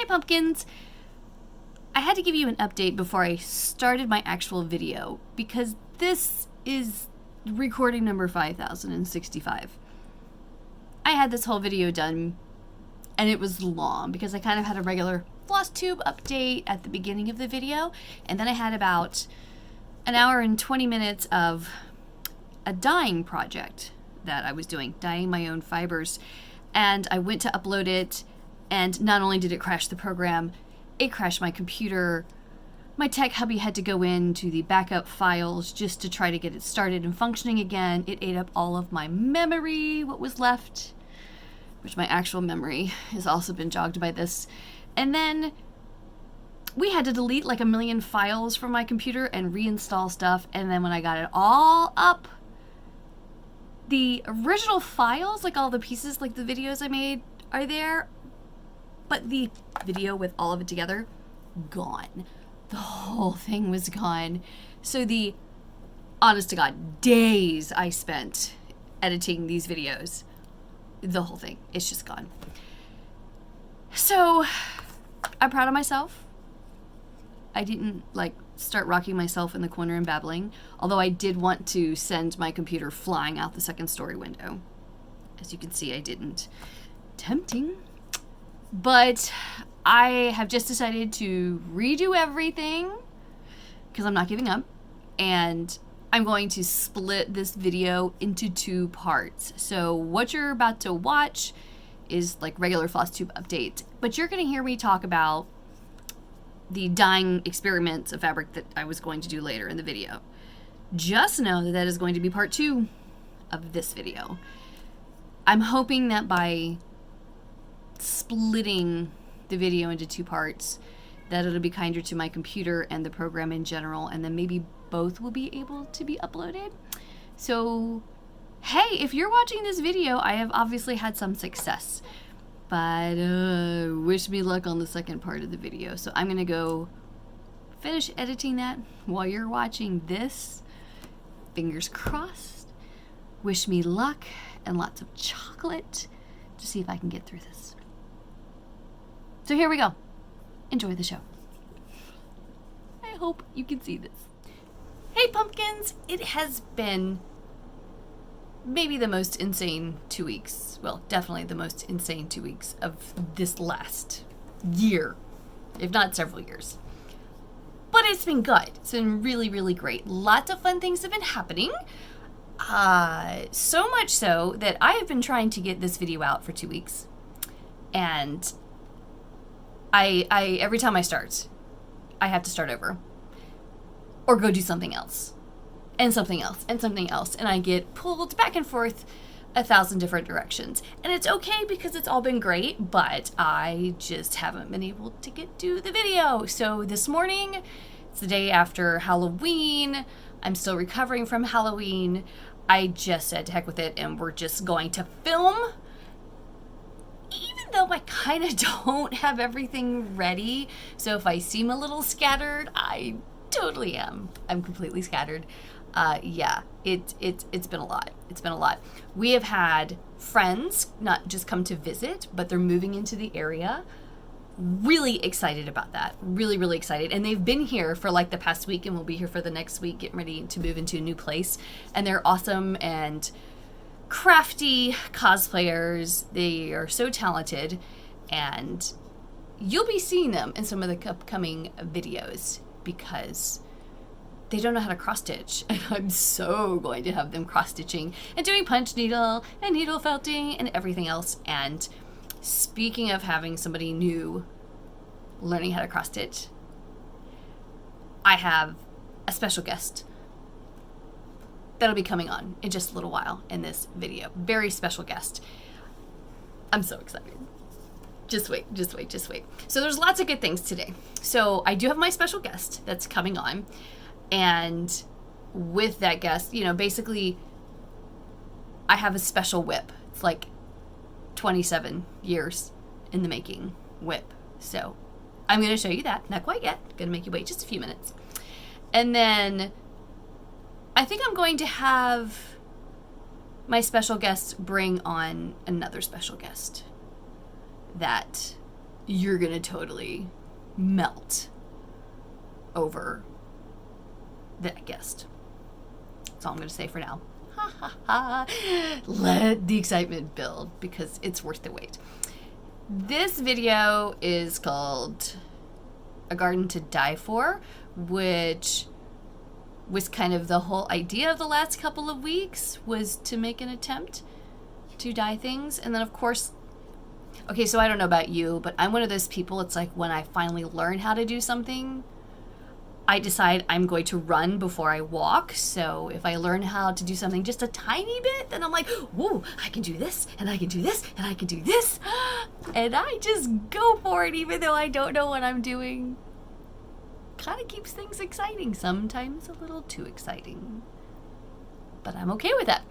Hey pumpkins! I had to give you an update before I started my actual video because this is recording number 5065. I had this whole video done and it was long because I kind of had a regular Flosstube update at the beginning of the video, and then I had about an hour and 20 minutes of a dyeing project that I was doing, dyeing my own fibers, and I went to upload it, and not only did it crash the program, it crashed my computer. My tech hubby had to go into the backup files just to try to get it started and functioning again. It ate up all of my memory, what was left, which my actual memory has also been jogged by this. And then we had to delete like a million files from my computer and reinstall stuff. And then when I got it all up, the original files, like all the pieces, like the videos I made are there, but the video with all of it together, gone. The whole thing was gone. So the, honest to God, days I spent editing these videos, the whole thing, it's just gone. So I'm proud of myself. I didn't start rocking myself in the corner and babbling, although I did want to send my computer flying out the second story window. As you can see, I didn't. Tempting. But I have just decided to redo everything because I'm not giving up, and I'm going to split this video into 2 parts. So what you're about to watch is like regular Flosstube update, but you're going to hear me talk about the dyeing experiments of fabric that I was going to do later in the video. Just know that that is going to be part 2 of this video. I'm hoping that by splitting the video into 2 parts, that it'll be kinder to my computer and the program in general, and then maybe both will be able to be uploaded. So hey, if you're watching this video, I have obviously had some success, but wish me luck on the second part of the video. So I'm gonna go finish editing that while you're watching this. Fingers crossed. Wish me luck and lots of chocolate to see if I can get through this. So here we go. Enjoy the show. I hope you can see this. Hey pumpkins, it has been maybe the most insane 2 weeks. Well, definitely the most insane 2 weeks of this last year, if not several years. But it's been good. It's been really, really great. Lots of fun things have been happening. So much so that I have been trying to get this video out for 2 weeks. And I every time I start, I have to start over. Or go do something else. And something else, and something else, and I get pulled back and forth 1,000 different directions. And it's okay because it's all been great, but I just haven't been able to get to the video. So this morning, it's the day after Halloween. I'm still recovering from Halloween. I just said to heck with it, and we're just going to film. Even though I kind of don't have everything ready, so if I seem a little scattered, I totally am. I'm completely scattered. Yeah, it's been a lot. It's been a lot. We have had friends not just come to visit, but they're moving into the area. Really excited about that. Really, really excited. And they've been here for like the past week and will be here for the next week, getting ready to move into a new place. And they're awesome and crafty cosplayers. They are so talented, and you'll be seeing them in some of the upcoming videos because they don't know how to cross stitch, and I'm so going to have them cross stitching and doing punch needle and needle felting and everything else. And speaking of having somebody new learning how to cross stitch, I have a special guest that'll be coming on in just a little while in this video. Very special guest. I'm so excited. Just wait, just wait, just wait. So there's lots of good things today. So I do have my special guest that's coming on. And with that guest, you know, basically I have a special whip. It's like 27 years in the making whip. So I'm going to show you that. Not quite yet. Going to make you wait just a few minutes. And then I think I'm going to have my special guest bring on another special guest that you're gonna totally melt over that guest. That's all I'm gonna say for now. Ha ha ha. Let the excitement build because it's worth the wait. This video is called A Garden to Die For, which was kind of the whole idea of the last couple of weeks, was to make an attempt to dye things. And then of course, okay, so I don't know about you, but I'm one of those people, it's like when I finally learn how to do something, I decide I'm going to run before I walk. So if I learn how to do something just a tiny bit, then I'm like, whoa, I can do this, and I can do this, and I can do this. And I just go for it even though I don't know what I'm doing. Kind of keeps things exciting, sometimes a little too exciting. But I'm okay with that.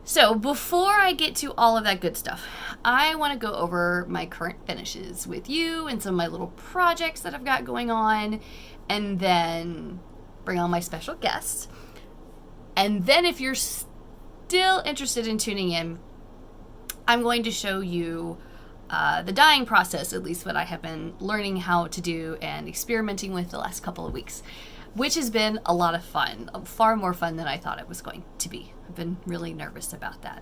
So before I get to all of that good stuff, I want to go over my current finishes with you and some of my little projects that I've got going on, and then bring on my special guests. And then if you're still interested in tuning in, I'm going to show you the dyeing process, at least what I have been learning how to do and experimenting with the last couple of weeks, which has been a lot of fun, far more fun than I thought it was going to be. I've been really nervous about that.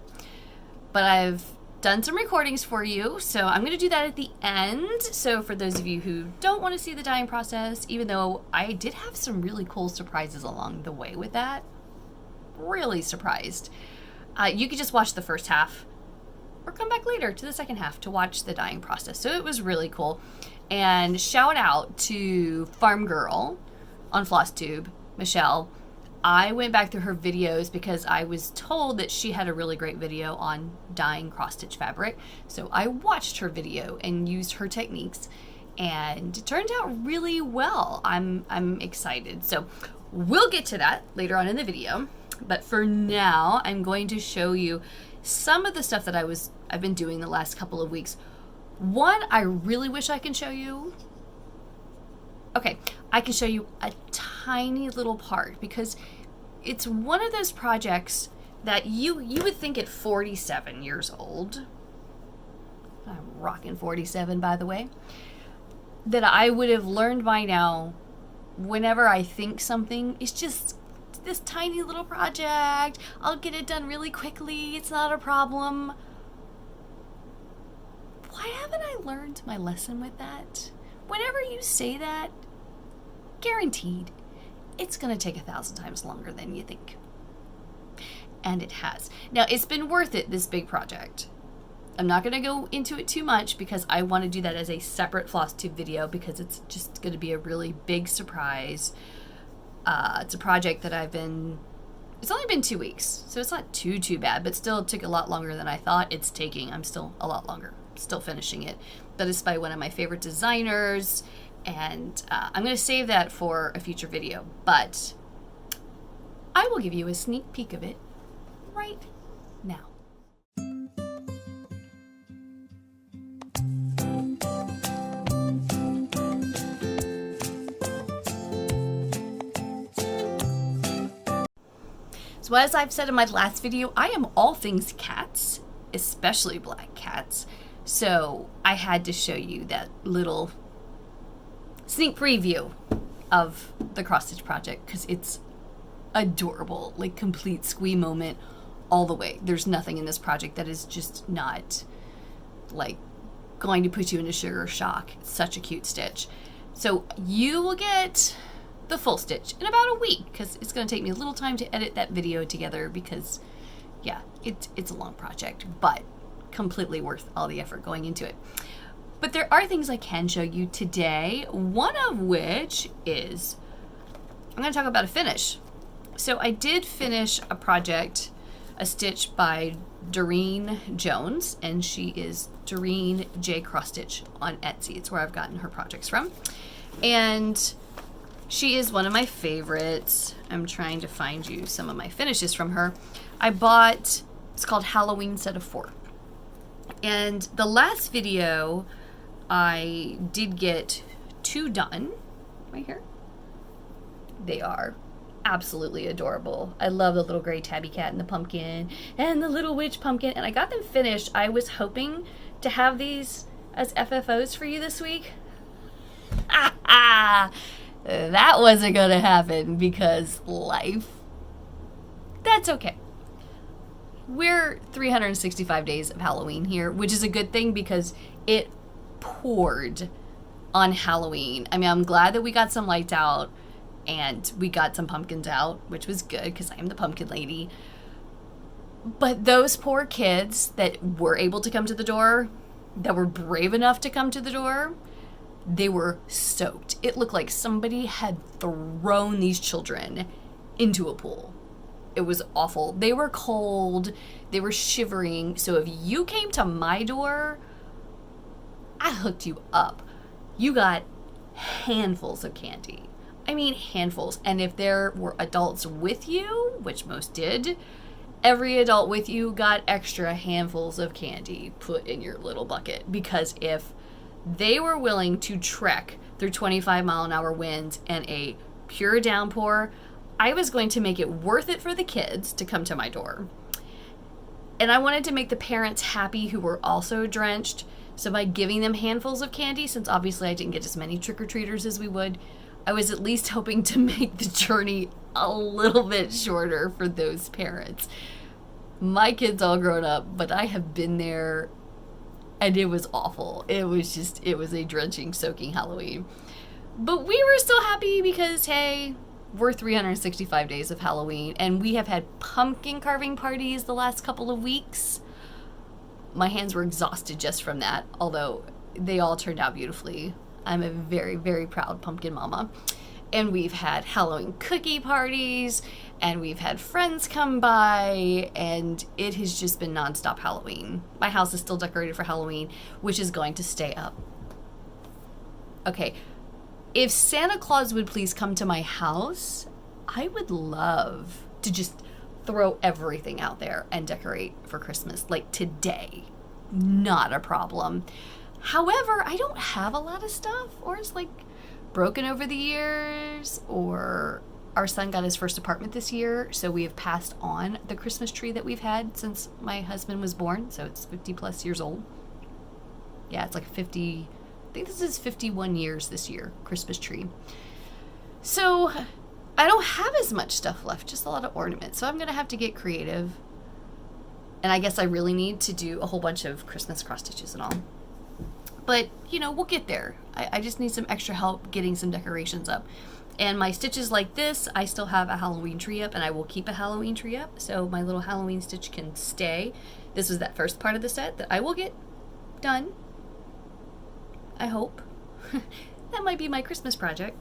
But I've done some recordings for you, so I'm going to do that at the end. So for those of you who don't want to see the dyeing process, even though I did have some really cool surprises along the way with that, really surprised, you could just watch the first half or come back later to the second half to watch the dyeing process. So it was really cool. And shout out to Farm Girl on Flosstube, Michelle. I went back through her videos because I was told that she had a really great video on dyeing cross-stitch fabric. So I watched her video and used her techniques, and it turned out really well. I'm excited. So we'll get to that later on in the video. But for now, I'm going to show you some of the stuff that I've been doing the last couple of weeks. One I really wish I can show you. Okay, I can show you a tiny little part because it's one of those projects that you would think at 47 years old, I'm rocking 47 by the way, that I would have learned by now. Whenever I think something is just this tiny little project, I'll get it done really quickly, it's not a problem. Why haven't I learned my lesson with that? Whenever you say that, guaranteed, it's going to take 1,000 times longer than you think. And it has. Now, it's been worth it, this big project. I'm not going to go into it too much because I want to do that as a separate Flosstube video because it's just going to be a really big surprise. It's a project that it's only been 2 weeks, so it's not too bad, but still it took a lot longer than I thought it's taking. I'm still a lot longer, still finishing it. But it's by one of my favorite designers, and I'm going to save that for a future video, but I will give you a sneak peek of it right now. So as I've said in my last video, I am all things cats, especially black cats. So I had to show you that little sneak preview of the cross stitch project because it's adorable, like complete squee moment all the way. There's nothing in this project that is just not like going to put you in a sugar shock. It's such a cute stitch. So you will get the full stitch in about a week because it's going to take me a little time to edit that video together because yeah, it's a long project, but completely worth all the effort going into it. But there are things I can show you today, one of which is I'm going to talk about a finish. So I did finish a project, a stitch by Doreen Jones, and she is Doreen J Cross Stitch on Etsy. It's where I've gotten her projects from. And she is one of my favorites. I'm trying to find you some of my finishes from her. I bought, it's called Halloween Set of 4. And the last video, I did get 2 done, right here. They are absolutely adorable. I love the little gray tabby cat and the pumpkin and the little witch pumpkin, and I got them finished. I was hoping to have these as FFOs for you this week? That wasn't going to happen because life. That's okay. We're 365 days of Halloween here, which is a good thing because it poured on Halloween. I mean, I'm glad that we got some lights out and we got some pumpkins out, which was good because I am the pumpkin lady. But those poor kids that were able to come to the door, that were brave enough to come to the door, they were soaked. It looked like somebody had thrown these children into a pool. It was awful. They were cold. They were shivering. So if you came to my door, I hooked you up. You got handfuls of candy. I mean, handfuls. And if there were adults with you, which most did, every adult with you got extra handfuls of candy put in your little bucket. Because if they were willing to trek through 25-mile-an-hour winds and a pure downpour, I was going to make it worth it for the kids to come to my door. And I wanted to make the parents happy who were also drenched. So by giving them handfuls of candy, since obviously I didn't get as many trick-or-treaters as we would, I was at least hoping to make the journey a little bit shorter for those parents. My kids all grown up, but I have been there and it was awful. It was a drenching, soaking Halloween. But we were still happy because, hey, we're 365 days of Halloween, and we have had pumpkin carving parties the last couple of weeks. My hands were exhausted just from that, although they all turned out beautifully. I'm a very, very proud pumpkin mama. And we've had Halloween cookie parties, and we've had friends come by, and it has just been nonstop Halloween. My house is still decorated for Halloween, which is going to stay up. Okay. If Santa Claus would please come to my house, I would love to just throw everything out there and decorate for Christmas, like today. Not a problem. However, I don't have a lot of stuff, or it's like broken over the years, or our son got his first apartment this year, so we have passed on the Christmas tree that we've had since my husband was born, so it's 50 plus years old. Yeah, it's like 50... I think this is 51 years this year, Christmas tree. So I don't have as much stuff left, just a lot of ornaments. So I'm going to have to get creative. And I guess I really need to do a whole bunch of Christmas cross stitches and all. But, you know, we'll get there. I just need some extra help getting some decorations up. And my stitches like this, I still have a Halloween tree up, and I will keep a Halloween tree up. So my little Halloween stitch can stay. This was that first part of the set that I will get done. I hope. That might be my Christmas project.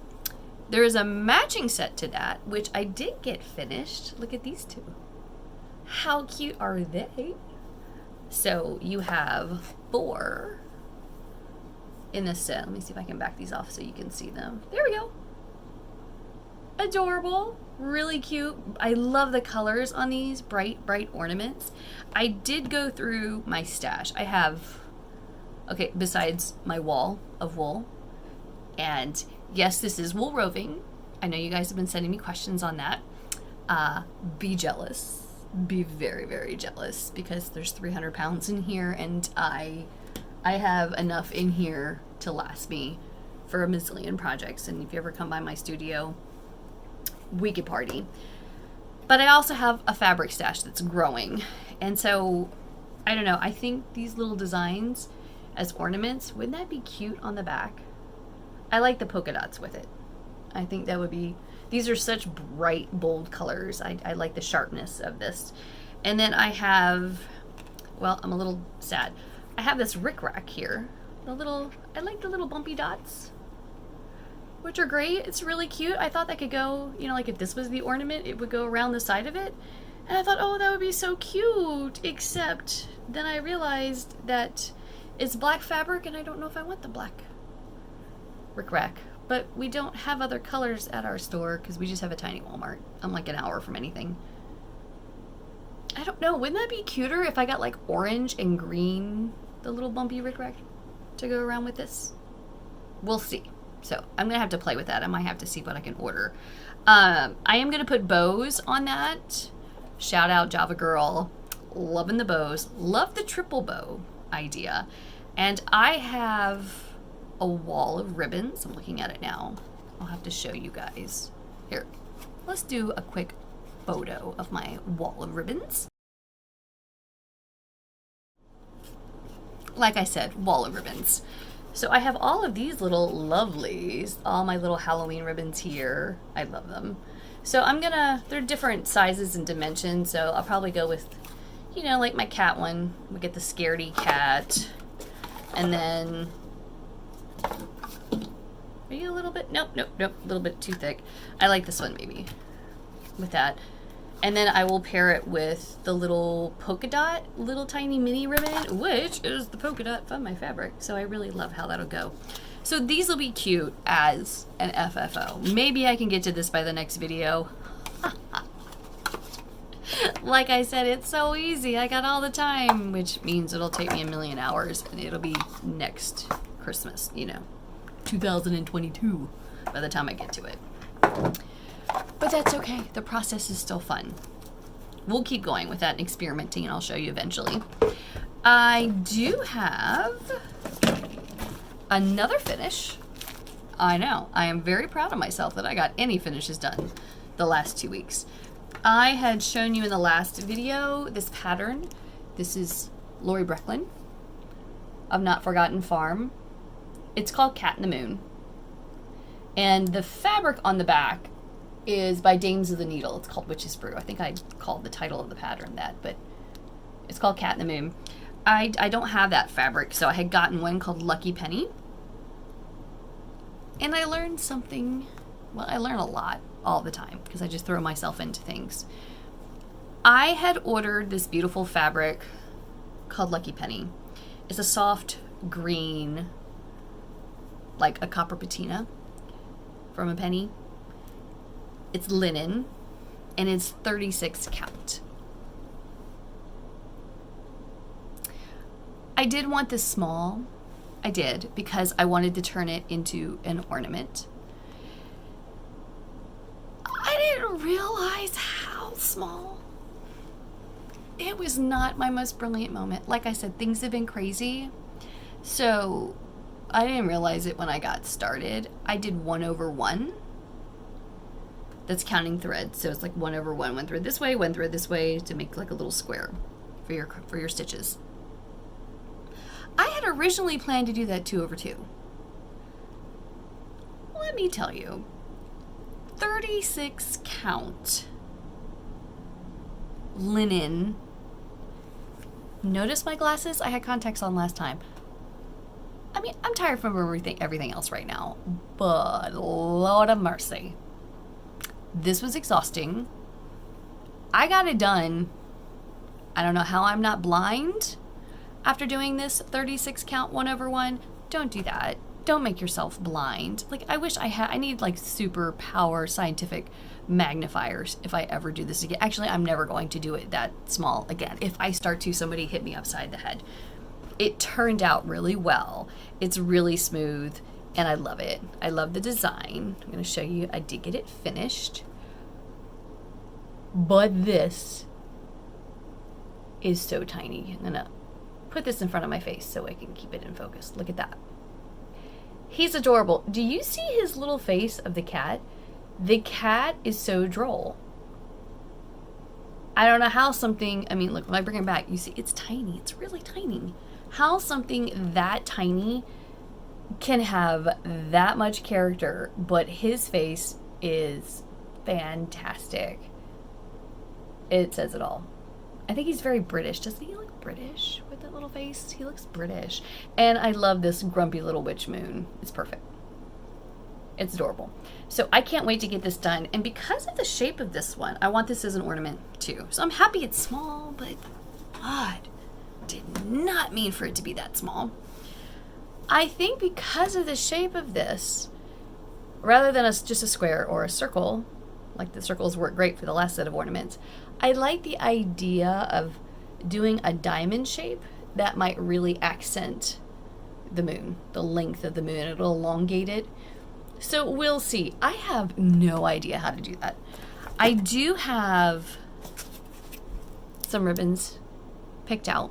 There is a matching set to that, which I did get finished. Look at these two. How cute are they? So you have 4 in this set. Let me see if I can back these off so you can see them. There we go. Adorable. Really cute. I love the colors on these bright, bright ornaments. I did go through my stash. I have... Okay, besides my wall of wool. And yes, this is wool roving. I know you guys have been sending me questions on that. Be jealous. Be very, very jealous because there's 300 pounds in here, and I have enough in here to last me for a bazillion projects. And if you ever come by my studio, we could party. But I also have a fabric stash that's growing. And so, I don't know, I think these little designs as ornaments, wouldn't that be cute on the back? I like the polka dots with it. I think that would be, these are such bright, bold colors. I like the sharpness of this. And then I have, well, I'm a little sad. I have this rickrack here. I like the little bumpy dots, which are great. It's really cute. I thought that could go, you know, like if this was the ornament, it would go around the side of it. And I thought, oh, that would be so cute. Except then I realized that it's black fabric, and I don't know if I want the black rickrack. But we don't have other colors at our store because we just have a tiny Walmart. I'm like an hour from anything. I don't know. Wouldn't that be cuter if I got like orange and green, the little bumpy rickrack to go around with this? We'll see. So I'm going to have to play with that. I might have to see what I can order. I am going to put bows on that. Shout out Java Girl. Loving the bows. Love the triple bow idea. And I have a wall of ribbons. I'm looking at it now. I'll have to show you guys. Here, let's do a quick photo of my wall of ribbons. Like I said, wall of ribbons. So I have all of these little lovelies, all my little Halloween ribbons here. I love them. So they're different sizes and dimensions, so I'll probably go with, you know, like my cat one. We get the scaredy cat. And then, are you a little bit, nope, a little bit too thick. I like this one maybe, with that. And then I will pair it with the little polka dot, little tiny mini ribbon, which is the polka dot from my fabric. So I really love how that'll go. So these will be cute as an FFO. Maybe I can get to this by the next video. Like I said, it's so easy. I got all the time, which means it'll take me 1,000,000 hours and it'll be next Christmas, you know, 2022 by the time I get to it. But that's okay. The process is still fun. We'll keep going with that and experimenting, and I'll show you eventually. I do have another finish. I know. I am very proud of myself that I got any finishes done the last 2 weeks. I had shown you in the last video this pattern. This is Lori Brechlin of Not Forgotten Farm. It's called Cat in the Moon. And the fabric on the back is by Dames of the Needle. It's called Witch's Brew. I think I called the title of the pattern that, but it's called Cat in the Moon. I don't have that fabric, so I had gotten one called Lucky Penny. And I learned something, well, I learn a lot all the time because I just throw myself into things. I had ordered this beautiful fabric called Lucky Penny. It's a soft green, like a copper patina from a penny. It's linen, and it's 36 count. I did want this small. I did, because I wanted to turn it into an ornament. I didn't realize how small. It was not my most brilliant moment. Like I said, things have been crazy. So I didn't realize it when I got started. I did 1/1. That's counting threads. So it's like 1/1, one thread this way, one thread this way to make like a little square for your stitches. I had originally planned to do that 2/2. Let me tell you, 36 count linen. Notice my glasses? I had contacts on last time. I mean, I'm tired from everything else right now, but Lord of mercy. This was exhausting. I got it done. I don't know how I'm not blind after doing this 36 count 1/1. Don't do that. Don't make yourself blind. Like, I wish I need like super power scientific magnifiers if I ever do this again. Actually, I'm never going to do it that small again. If I start to, somebody hit me upside the head. It turned out really well. It's really smooth and I love it. I love the design. I'm going to show you. I did get it finished. But this is so tiny. I'm going to put this in front of my face so I can keep it in focus. Look at that. He's adorable. Do you see his little face of the cat? The cat is so droll. I don't know how something, I mean, look, when I bring him back, you see it's tiny. It's really tiny. How something that tiny can have that much character, but his face is fantastic. It says it all. I think he's very British. Doesn't he look British with that little face? He looks British. And I love this grumpy little witch moon. It's perfect. It's adorable. So I can't wait to get this done. And because of the shape of this one, I want this as an ornament too. So I'm happy it's small, but God, did not mean for it to be that small. I think because of the shape of this, rather than just a square or a circle, like the circles work great for the last set of ornaments, I like the idea of doing a diamond shape that might really accent the moon, the length of the moon. It'll elongate it. So we'll see. I have no idea how to do that. I do have some ribbons picked out.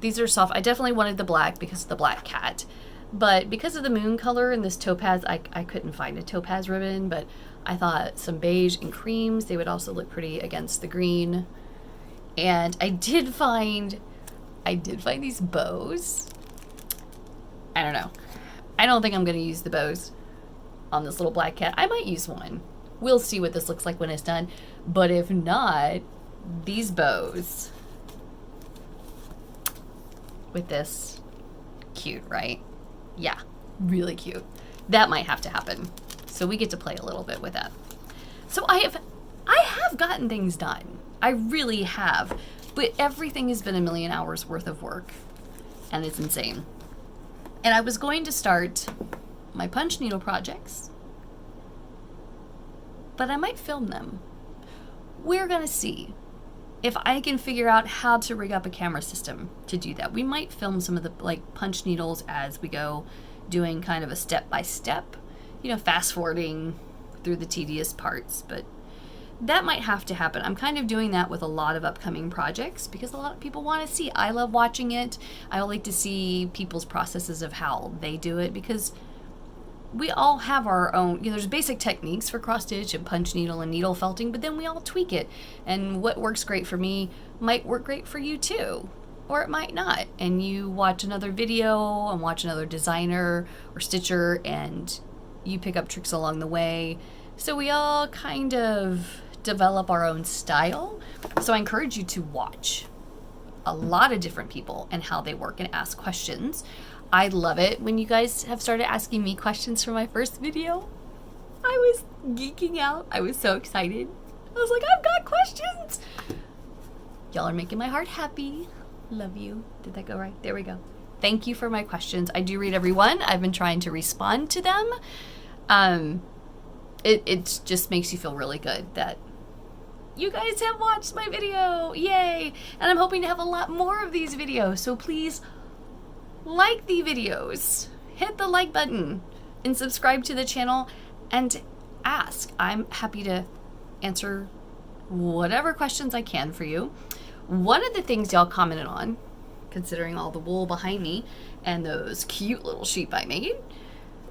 These are soft. I definitely wanted the black because of the black cat. But because of the moon color and this topaz, I couldn't find a topaz ribbon, but I thought some beige and creams, they would also look pretty against the green. And I did find these bows. I don't know. I don't think I'm going to use the bows on this little black cat. I might use one. We'll see what this looks like when it's done. But if not, these bows with this, cute, right? Yeah, really cute. That might have to happen. So we get to play a little bit with that. So I have gotten things done. I really have. But everything has been a million hours worth of work. And it's insane. And I was going to start my punch needle projects, but I might film them. We're gonna see if I can figure out how to rig up a camera system to do that. We might film some of the punch needles as we go, doing kind of a step-by-step, fast forwarding through the tedious parts, but that might have to happen. I'm kind of doing that with a lot of upcoming projects because a lot of people want to see. I love watching it. I like to see people's processes of how they do it because we all have our own, there's basic techniques for cross stitch and punch needle and needle felting, but then we all tweak it. And what works great for me might work great for you too, or it might not. And you watch another video and watch another designer or stitcher and you pick up tricks along the way. So we all kind of develop our own style. So I encourage you to watch a lot of different people and how they work and ask questions. I love it when you guys have started asking me questions for my first video. I was geeking out. I was so excited. I was like, I've got questions. Y'all are making my heart happy. Love you. Did that go right? There we go. Thank you for my questions. I do read every one. I've been trying to respond to them. It just makes you feel really good that you guys have watched my video. Yay! And I'm hoping to have a lot more of these videos. So please like the videos, hit the like button, and subscribe to the channel and ask. I'm happy to answer whatever questions I can for you. One of the things y'all commented on, considering all the wool behind me and those cute little sheep I made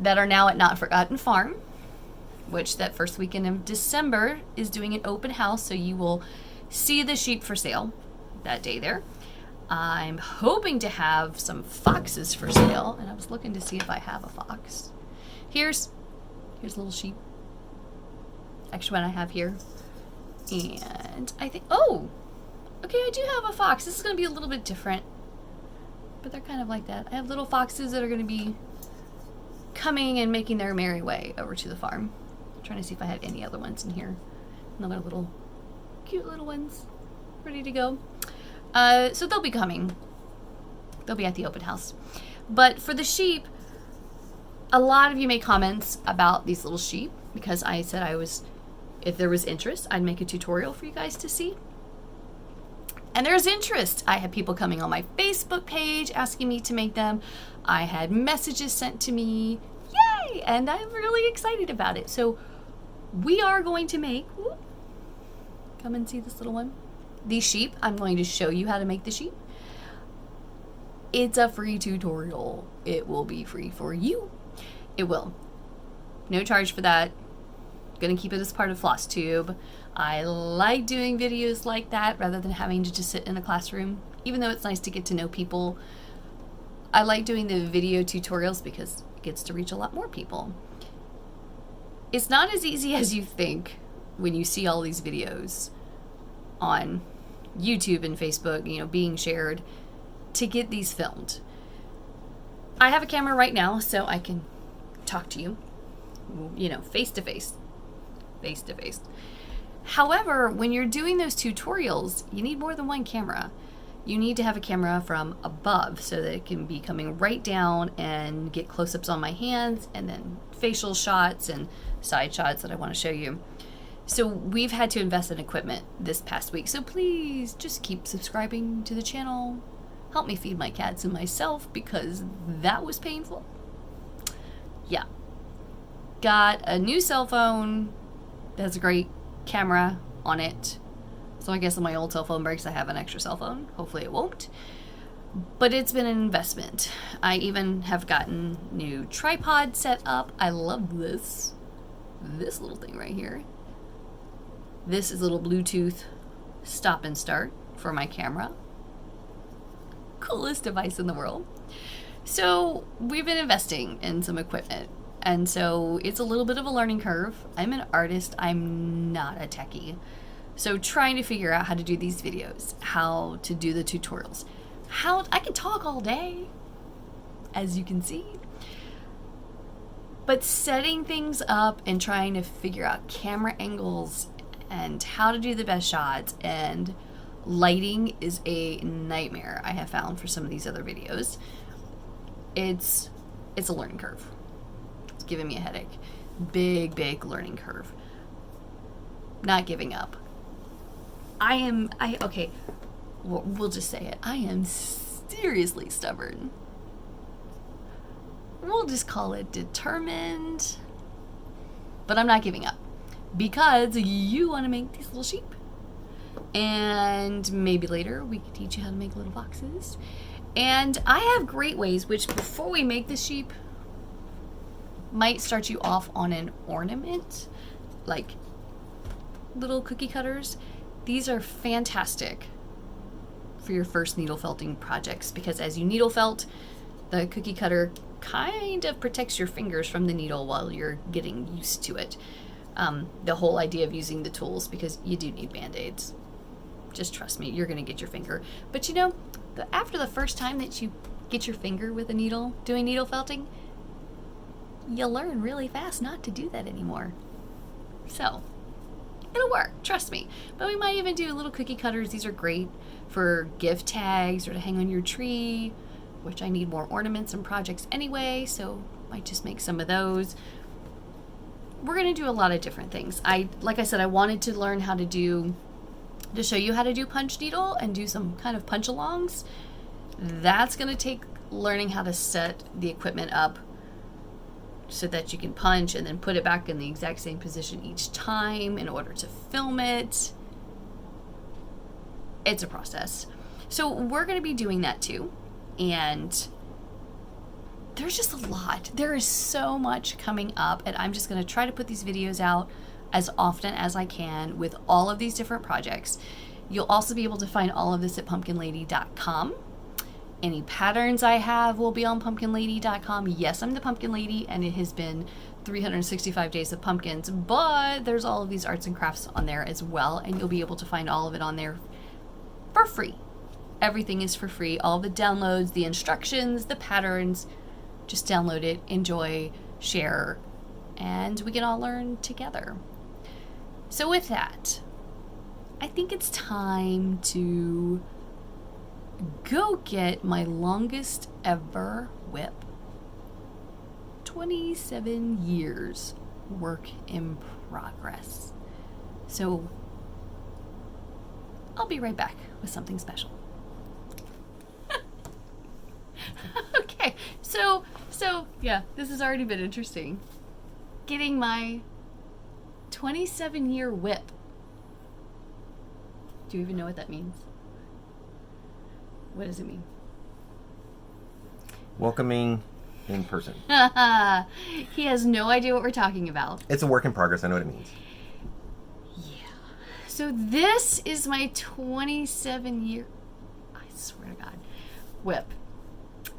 that are now at Not Forgotten Farm, which that first weekend of December is doing an open house, so you will see the sheep for sale that day there. I'm hoping to have some foxes for sale, and I was looking to see if I have a fox. Here's a little sheep. Actually, what I have here. And I think, okay, I do have a fox. This is going to be a little bit different, but they're kind of like that. I have little foxes that are going to be coming and making their merry way over to the farm. I'm trying to see if I have any other ones in here. Another little, cute little ones ready to go. So they'll be coming. They'll be at the open house. But for the sheep, a lot of you made comments about these little sheep because I said if there was interest, I'd make a tutorial for you guys to see. And there's interest. I had people coming on my Facebook page asking me to make them. I had messages sent to me. Yay! And I'm really excited about it. So we are going to make, come and see this little one. These sheep, I'm going to show you how to make the sheep. It's a free tutorial. It will be free for you. It will. No charge for that. Gonna keep it as part of Flosstube. I like doing videos like that rather than having to just sit in a classroom. Even though it's nice to get to know people, I like doing the video tutorials because it gets to reach a lot more people. It's not as easy as you think when you see all these videos on YouTube and Facebook, being shared to get these filmed. I have a camera right now so I can talk to you, face to face. Face to face. However, when you're doing those tutorials, you need more than one camera. You need to have a camera from above so that it can be coming right down and get close-ups on my hands and then facial shots and side shots that I want to show you. So we've had to invest in equipment this past week. So please just keep subscribing to the channel. Help me feed my cats and myself because that was painful. Yeah. Got a new cell phone that has a great camera on it. So I guess if my old cell phone breaks, I have an extra cell phone. Hopefully it won't. But it's been an investment. I even have gotten new tripod set up. I love this little thing right here. This is a little Bluetooth stop and start for my camera. Coolest device in the world. So we've been investing in some equipment, and so it's a little bit of a learning curve. I'm an artist, I'm not a techie. So trying to figure out how to do these videos, how to do the tutorials. I can talk all day, as you can see. But setting things up and trying to figure out camera angles and how to do the best shots and lighting is a nightmare, I have found, for some of these other videos. It's a learning curve. It's giving me a headache. Big learning curve. Not giving up. Okay, we'll just say it. I am seriously stubborn. We'll just call it determined. But I'm not giving up. Because you want to make these little sheep. And maybe later we can teach you how to make little boxes. And I have great ways, which before we make the sheep, might start you off on an ornament, like little cookie cutters. These are fantastic for your first needle felting projects, because as you needle felt, the cookie cutter kind of protects your fingers from the needle while you're getting used to it. The whole idea of using the tools, because you do need band-aids. Just trust me, you're going to get your finger. But you know, after the first time that you get your finger with a needle doing needle felting, you learn really fast not to do that anymore. So, it'll work, trust me. But we might even do little cookie cutters. These are great for gift tags or to hang on your tree, which I need more ornaments and projects anyway, so might just make some of those. We're going to do a lot of different things. Like I said, I wanted to learn how to show you how to do punch needle and do some kind of punch alongs. That's going to take learning how to set the equipment up so that you can punch and then put it back in the exact same position each time in order to film it. It's a process. So we're going to be doing that too. And there's just a lot. There is so much coming up, and I'm just going to try to put these videos out as often as I can with all of these different projects. You'll also be able to find all of this at pumpkinlady.com. Any patterns I have will be on pumpkinlady.com. Yes, I'm the Pumpkin Lady, and it has been 365 days of pumpkins, but there's all of these arts and crafts on there as well, and you'll be able to find all of it on there for free. Everything is for free. All the downloads, the instructions, the patterns. Just download it, enjoy, share, and we can all learn together. So with that, I think it's time to go get my longest ever whip. 27 years work in progress. So I'll be right back with something special. Okay, so yeah, this has already been interesting. Getting my 27-year whip. Do you even know what that means? What does it mean? Welcoming in person. He has no idea what we're talking about. It's a work in progress. I know what it means. Yeah. So this is my 27-year, I swear to God, whip.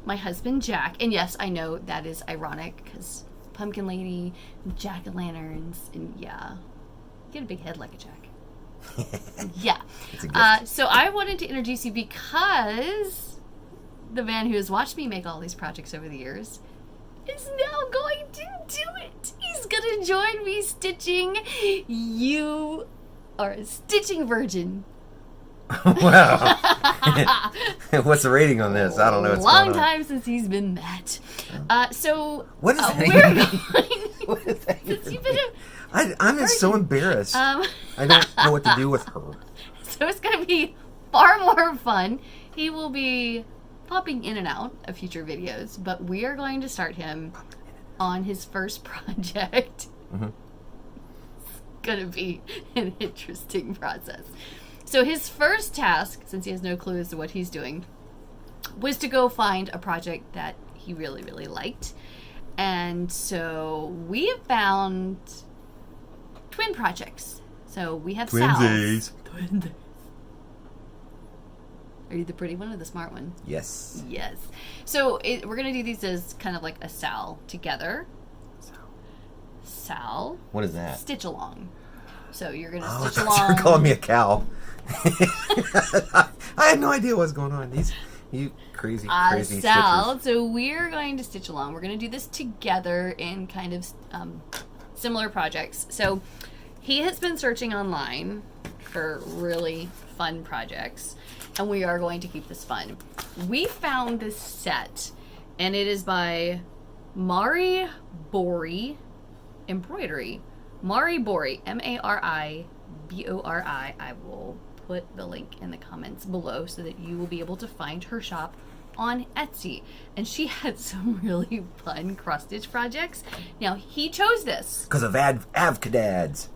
My husband, Jack, and yes, I know that is ironic because Pumpkin Lady, jack-o'-lanterns, and yeah, get a big head like a jack. Yeah. It's a gift. So I wanted to introduce you because the man who has watched me make all these projects over the years is now going to do it. He's going to join me stitching. You are a stitching virgin. Wow. What's the rating on this? I don't know. Long time since he's been met. So what is that we're even going. What is that even You've been I'm just so embarrassed. I don't know what to do with her. So it's going to be far more fun. He will be popping in and out of future videos, but we are going to start him on his first project. Mm-hmm. It's going to be an interesting process. So his first task, since he has no clue as to what he's doing, was to go find a project that he really, really liked. And so we have found twin projects. So we have Twinsies. Sal's. Are you the pretty one or the smart one? Yes. Yes. So we're going to do these as kind of like a Sal together. Sal. What is that? Stitch along. So you're going to Oh, I stitch thought you along. were calling me a cow. I had no idea what's going on. You crazy Sal. stitchers. So we're going to stitch along. We're going to do this together in kind of similar projects. So he has been searching online for really fun projects, and we are going to keep this fun. We found this set, and it is by Mari Bori Embroidery. Mari Bori, Maribori. I will put the link in the comments below so that you will be able to find her shop on Etsy. And she had some really fun cross-stitch projects. Now, he chose this. Because of avocadads.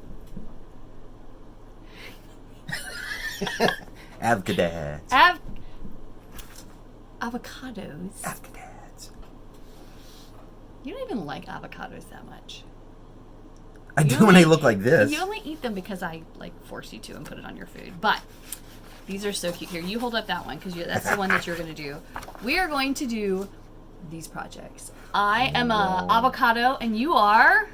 Avocadads. Avocados. Avocadads. You don't even like avocados that much. I do when they look like this. You only eat them because I force you to and put it on your food. But these are so cute. Here, you hold up that one because that's the one that you're going to do. We are going to do these projects. I am a avocado, and you are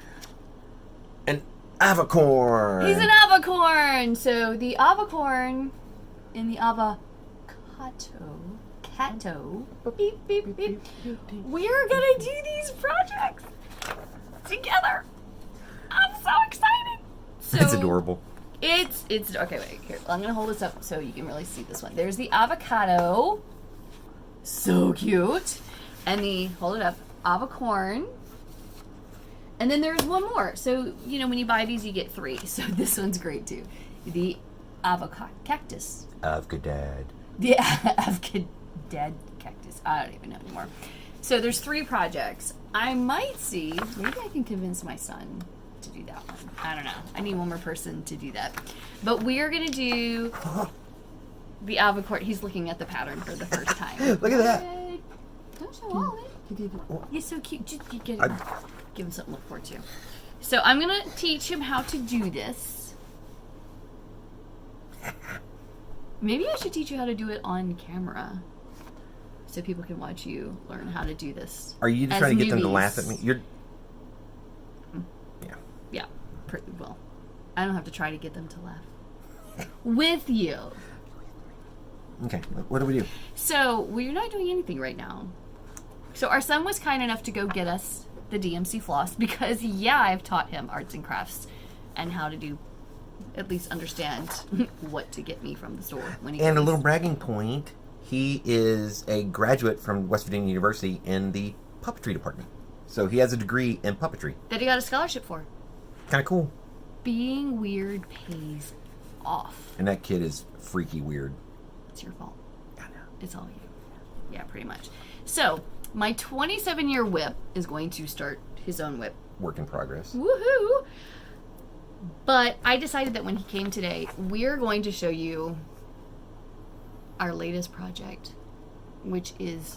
An avocorn. He's an avocorn. So the avocorn in the avocado. Beep, beep, beep. We're gonna do these projects together. I'm so excited. So It's adorable. It's okay. Wait, here. I'm gonna hold this up so you can really see this one. There's the avocado, so cute, and the hold it up avocorn, and then there's one more. So when you buy these, you get 3. So this one's great too. The avocado cactus. Avocadad. The avocadad cactus. I don't even know anymore. So there's 3 projects. I might see. Maybe I can convince my son to do that one. I don't know. I need one more person to do that. But we are going to do the avocorn. He's looking at the pattern for the first time. Look at that. Don't show all of it. He's so cute. Just get him. Give him something to look forward to. So I'm going to teach him how to do this. Maybe I should teach you how to do it on camera, so people can watch you learn how to do this. Are you trying to get them to newbies. laugh at me? Yeah. Well, I don't have to try to get them to laugh with you. Okay, what do we do? So we're not doing anything right now. So our son was kind enough to go get us the DMC floss because I've taught him arts and crafts and how to do, at least understand what to get me from the store when he And a comes. little bragging point, he is a graduate from West Virginia University in the puppetry department. So he has a degree in puppetry. That he got a scholarship for. Kind of cool. Being weird pays off. And that kid is freaky weird. It's your fault. I know. It's all you. Yeah, pretty much. So my 27-year whip is going to start his own whip. Work in progress. Woohoo! But I decided that when he came today, we're going to show you our latest project, which is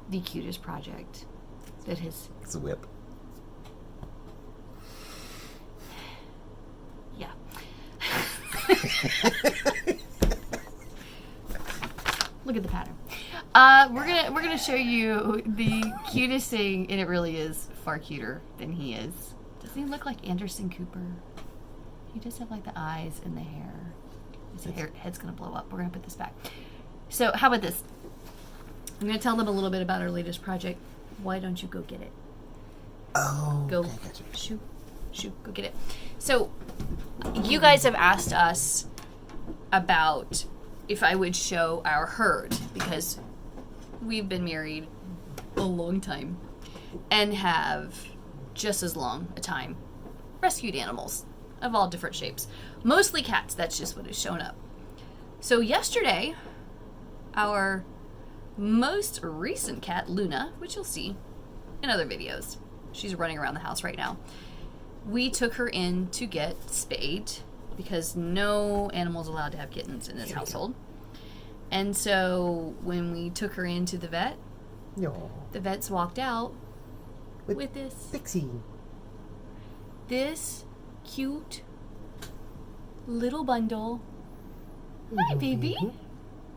the cutest project that has... It's a whip. Yeah. Look at the pattern. We're gonna show you the cutest thing, and it really is far cuter than he is. Doesn't he look like Anderson Cooper? He does have like the eyes and the hair. His head's gonna blow up. We're gonna put this back. So how about this? I'm gonna tell them a little bit about our latest project. Why don't you go get it? Oh. Go okay, gotcha. shoot, go get it. So you guys have asked us about if I would show our herd because we've been married a long time and have just as long a time rescued animals of all different shapes. Mostly cats, that's just what has shown up. So yesterday, our most recent cat, Luna, which you'll see in other videos, she's running around the house right now, we took her in to get spayed because no animal's allowed to have kittens in this household. And so when we took her into the vet, No. the vets walked out with this Pixie. cute little bundle. Hi, baby.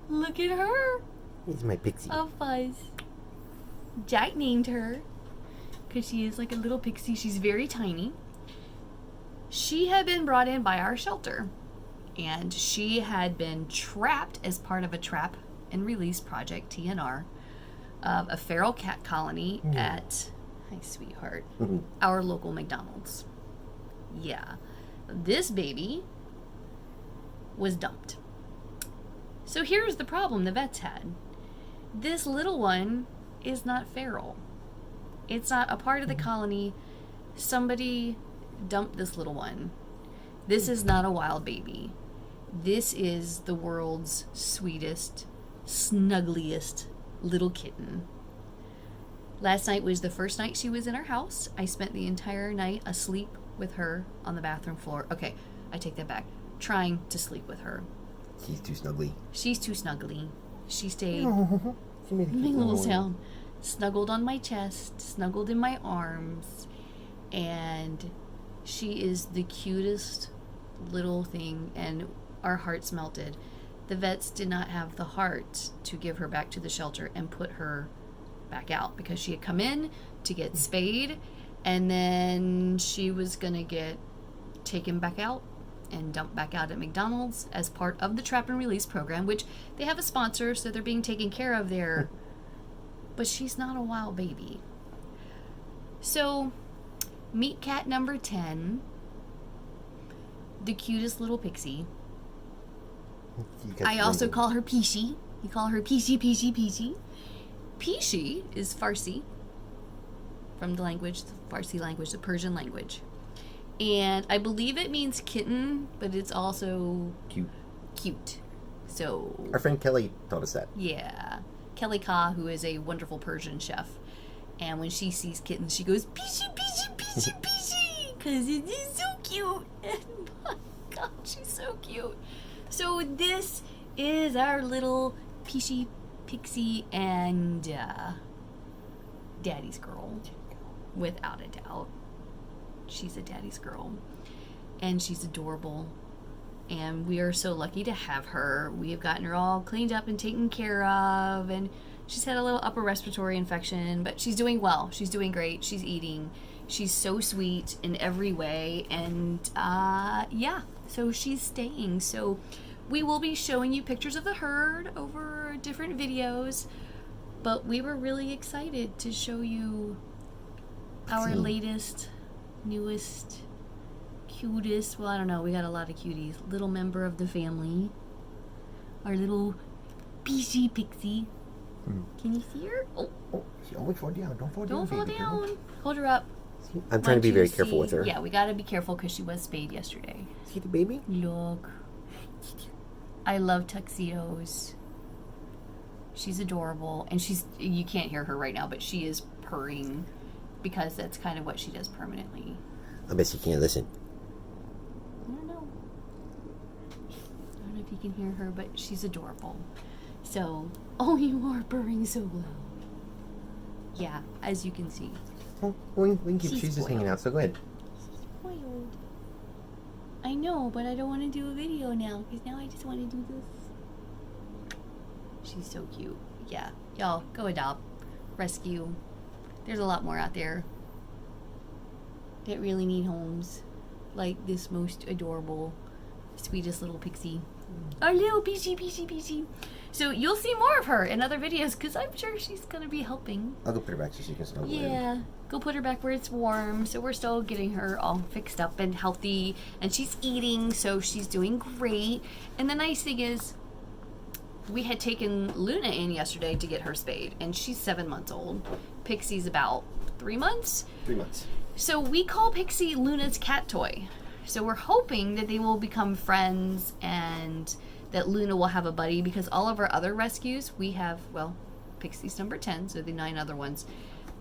Look at her. This is my Pixie. Of fuzz. Jack named her because she is like a little pixie. She's very tiny. She had been brought in by our shelter, and she had been trapped as part of a trap and release project, TNR, of a feral cat colony at, hi sweetheart, our local McDonald's. Yeah. This baby was dumped. So here's the problem the vets had. This little one is not feral. It's not a part of the colony. Somebody dumped this little one. This is not a wild baby. This is the world's sweetest, snuggliest little kitten. Last night was the first night she was in our house. I spent the entire night asleep with her on the bathroom floor. Okay, I take that back. Trying to sleep with her. She's too snuggly. She's too snuggly. She stayed. She made a Make cute a little noise. sound. Snuggled on my chest, snuggled in my arms, and she is the cutest little thing, and our hearts melted. The vets did not have the heart to give her back to the shelter and put her back out because she had come in to get spayed, and then she was gonna get taken back out and dumped back out at McDonald's as part of the trap and release program, which they have a sponsor, so they're being taken care of there. But she's not a wild baby. So, meet cat number 10, the cutest little pixie. I also call her Peachy. You call her Peachy, Peachy, Peachy. Peachy is Farsi, from the language, the Farsi language, the Persian language. And I believe it means kitten, but it's also cute. So, Our friend Kelly taught us that. yeah. Kelly Ka, who is a wonderful Persian chef. And when she sees kittens, she goes, Peachy, Peachy, Peachy, Peachy, because it is so cute. And my God, she's so cute. So this is our little Peachy, Pixie, and daddy's girl. Without a doubt. She's a daddy's girl. And she's adorable. And we are so lucky to have her. We have gotten her all cleaned up and taken care of, and she's had a little upper respiratory infection, but she's doing well. She's doing great. She's eating. She's so sweet in every way, and yeah, so she's staying. So we will be showing you pictures of the herd over different videos, but we were really excited to show you our latest, newest, cutest, well, I don't know, we got a lot of cuties, little member of the family, our little Peachy Pixie. Can you see her? Oh, She always fall down. Don't fall don't down, fall baby. down. Hold her up. I'm trying to be Want very you to careful with see- her. Yeah, we gotta be careful because she was spayed yesterday. See the baby? Look. I love tuxedos. She's adorable, and you can't hear her right now, but she is purring because that's kind of what she does permanently. I bet she can't listen. I don't know. I don't know if you can hear her, but she's adorable. So, oh, you are purring so loud. Yeah, as you can see. Oh, we can keep. She's She's just hanging spoiled. out. So go ahead. Spoiled. I know, but I don't want to do a video now, because now I just want to do this. She's so cute. Yeah, y'all, go adopt, rescue. There's a lot more out there that really need homes, like this most adorable, sweetest little pixie. Our little Peachy, Peachy, Peachy. So you'll see more of her in other videos, because I'm sure she's going to be helping. I'll go put her back so she can snuggle in. Yeah, go put her back where it's warm. So we're still getting her all fixed up and healthy, and she's eating, so she's doing great. And the nice thing is, we had taken Luna in yesterday to get her spayed, and she's 7 months old. Pixie's about 3 months. 3 months. So we call Pixie Luna's cat toy. So we're hoping that they will become friends and that Luna will have a buddy, because all of our other rescues, we have, well, Pixie's number 10, so the 9 other ones,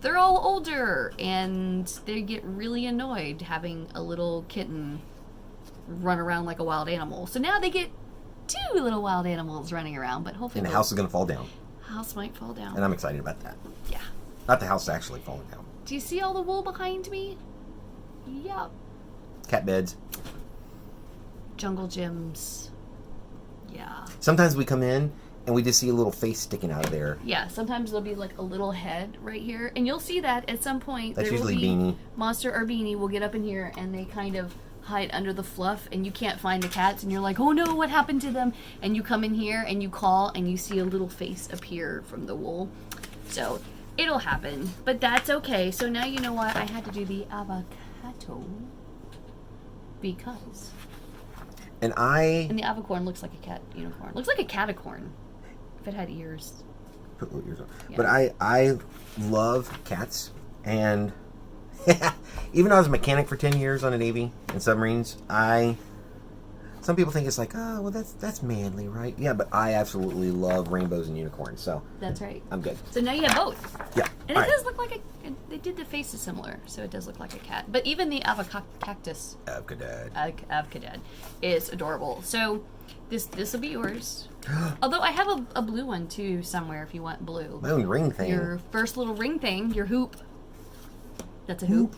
they're all older, and they get really annoyed having a little kitten run around like a wild animal. So now they get two little wild animals running around, but hopefully And the house is going to fall down. house might fall down. And I'm excited about that. Yeah. Not the house actually falling down. Do you see all the wool behind me? Yep. Cat beds. Jungle gyms. Yeah. Sometimes we come in and we just see a little face sticking out of there. Yeah, sometimes there'll be like a little head right here. And you'll see that at some point. That's there usually will be Beanie. Monster or Beanie will get up in here and they kind of hide under the fluff and you can't find the cats and you're like, oh no, what happened to them? And you come in here and you call and you see a little face appear from the wool. So it'll happen, but that's okay. So now you know why I had to do the avocado. Because. And the avocorn looks like a cat unicorn. Looks like a catacorn. If it had ears. put little ears on. Yeah. But I love cats, and even though I was a mechanic for 10 years on a Navy and submarines, some people think it's like, oh, well, that's manly, right? Yeah, but I absolutely love rainbows and unicorns, so That's right. I'm good. So now you have both. Yeah. And all it right. does look like they did the faces similar, so it does look like a cat. But even the avocactus, avocadad, is adorable. So this will be yours. Although I have a blue one too somewhere if you want blue. My own ring thing. Your first little ring thing, your hoop. That's a hoop.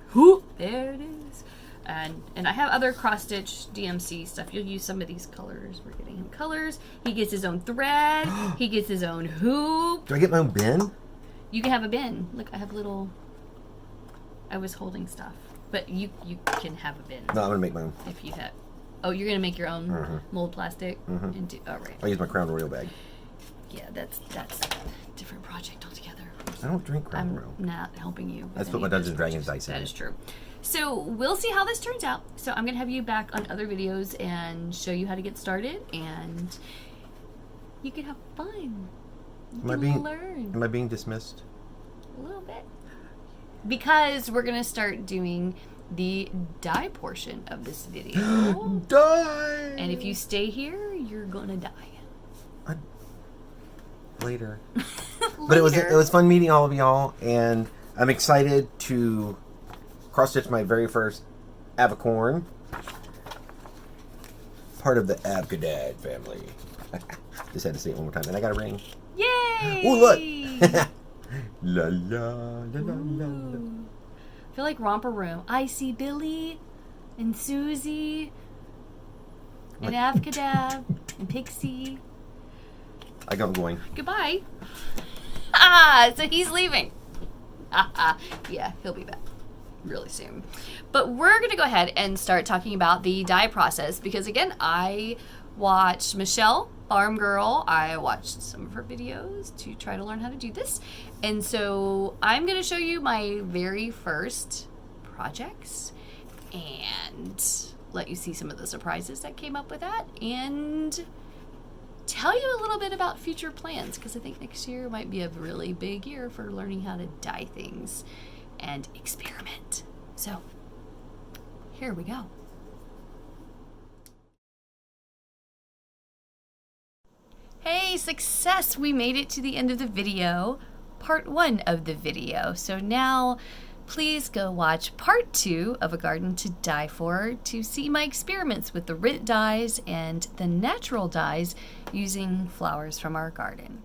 Hoop. There it is. And I have other cross stitch DMC stuff. You'll use some of these colors. We're getting him colors. He gets his own thread. He gets his own hoop. Do I get my own bin? You can have a bin. Look, I have little. I was holding stuff, but you can have a bin No, I'm gonna make my own. if you have. Oh, you're gonna make your own mold plastic. And oh, right. I'll use my Crown Royal bag. Yeah, that's a different project altogether. I don't drink Crown I'm Royal. not helping you. Let's with put any my of Dungeons those and Dragons projects. dice in That it. is true. So we'll see how this turns out. So I'm gonna have you back on other videos and show you how to get started, and you can have fun. You can learn Am I being dismissed? a little bit because we're gonna start doing the dye portion of this video. Die! And if you stay here, you're gonna die. Later. But it was fun meeting all of y'all, and I'm excited to cross stitch my very first avicorn, part of the Abgadad family. Just had to say it one more time, and I got a ring. Yay! Ooh, look! La la la la la la. I feel like Romper Room. I see Billy and Susie and Avcadab and Pixie. I got going. Goodbye. So he's leaving. Yeah, he'll be back really soon. But we're going to go ahead and start talking about the dye process because, again, I watched Michelle, Farm Girl. I watched some of her videos to try to learn how to do this. And so I'm going to show you my very first projects and let you see some of the surprises that came up with that and tell you a little bit about future plans because I think next year might be a really big year for learning how to dye things and experiment. So here we go. Hey, success! We made it to the end of the video, part 1 of the video. So now please go watch part 2 of A Garden to Die For to see my experiments with the RIT dyes and the natural dyes using flowers from our garden.